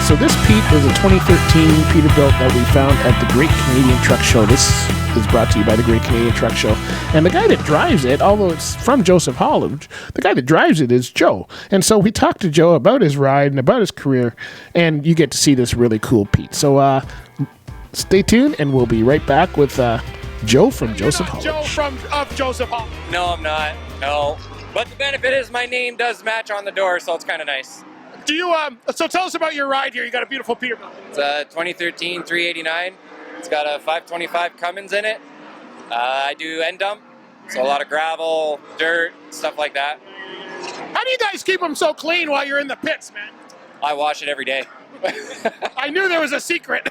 So this Pete is a 2013 Peterbilt that we found at the Great Canadian Truck Show. This is brought to you by the Great Canadian Truck Show. And the guy that drives it, although it's from Joseph Holland, the guy that drives it is Joe. And so we talked to Joe about his ride and about his career, and you get to see this really cool Pete. So stay tuned, and we'll be right back with Joe from Joseph Holland. Joe of Joseph Holland. No, I'm not. No. But the benefit is my name does match on the door, so it's kind of nice. Do you so tell us about your ride here. You got a beautiful Peterbilt. It's a 2013 389. It's got a 525 Cummins in it. I do end dump, so a lot of gravel, dirt, stuff like that. How do you guys keep them so clean while you're in the pits, man? I wash it every day. I knew there was a secret.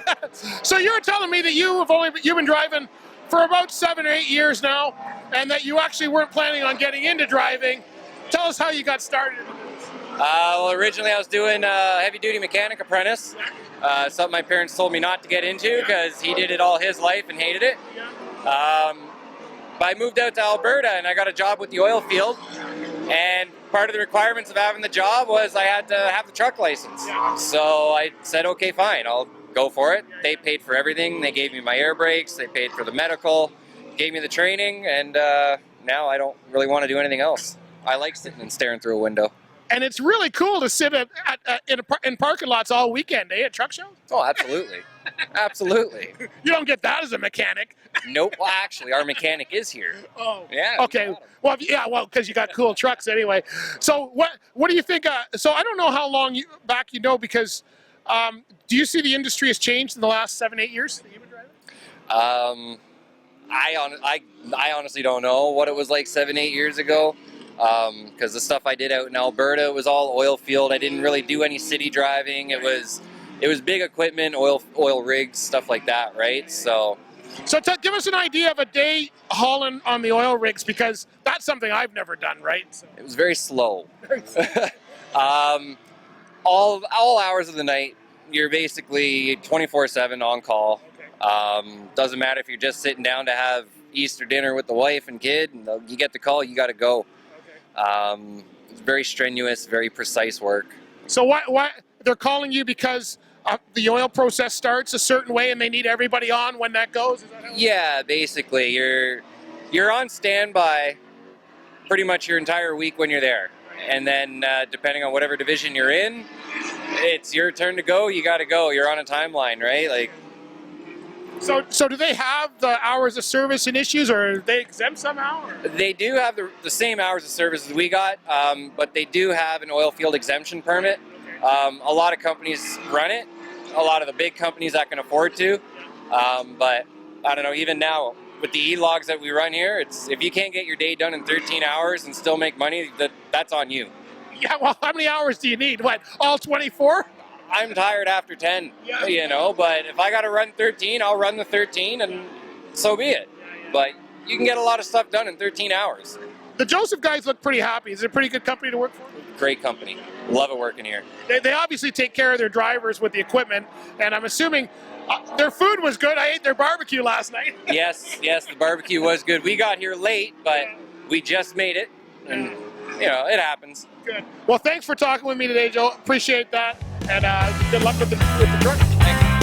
So you were telling me that you've been driving for about 7 or 8 years now, and that you actually weren't planning on getting into driving. Tell us how you got started. Well, originally I was doing a heavy-duty mechanic apprentice, something my parents told me not to get into because he did it all his life and hated it. But I moved out to Alberta and I got a job with the oil field, and part of the requirements of having the job was I had to have the truck license. So I said, okay, fine, I'll go for it. They paid for everything. They gave me my air brakes, they paid for the medical, gave me the training, and now I don't really want to do anything else. I like sitting and staring through a window. And it's really cool to sit in parking lots all weekend, eh, at truck shows? Oh, absolutely. Absolutely. You don't get that as a mechanic. Nope. Well, actually, our mechanic is here. Oh. Yeah. Okay. Well, because you got cool trucks anyway. So what do you think? So I don't know how long back you know, because do you see the industry has changed in the last 7, 8 years that you've been driving? I honestly don't know what it was like 7, 8 years ago. Because the stuff I did out in Alberta was all oil field. I didn't really do any city driving. It was big equipment, oil rigs, stuff like that, right? So give us an idea of a day hauling on the oil rigs, because that's something I've never done, right? So. It was very slow. all hours of the night, you're basically 24/7 on call. Okay. Doesn't matter if you're just sitting down to have Easter dinner with the wife and kid, and you get the call, you got to go. It's very strenuous, very precise work. So what they're calling you because the oil process starts a certain way and they need everybody on when that goes? Is that how yeah, basically you're on standby pretty much your entire week when you're there. And then depending on whatever division you're in, it's your turn to go, you got to go. You're on a timeline, right? Like. So do they have the hours of service and issues, or are they exempt somehow? Or? They do have the same hours of service as we got, but they do have an oil field exemption permit. A lot of companies run it, a lot of the big companies that can afford to, but I don't know, even now with the e-logs that we run here, it's if you can't get your day done in 13 hours and still make money, that's on you. Yeah, well, how many hours do you need? What, all 24? I'm tired after 10, you know, but if I got to run 13, I'll run the 13, and so be it. But you can get a lot of stuff done in 13 hours. The Joseph guys look pretty happy. Is it a pretty good company to work for? Great company. Love it working here. They obviously take care of their drivers with the equipment, and I'm assuming their food was good. I ate their barbecue last night. Yes, the barbecue was good. We got here late, but we just made it, and, you know, it happens. Good. Well, thanks for talking with me today, Joe. Appreciate that. And good luck with the truck. Thank you.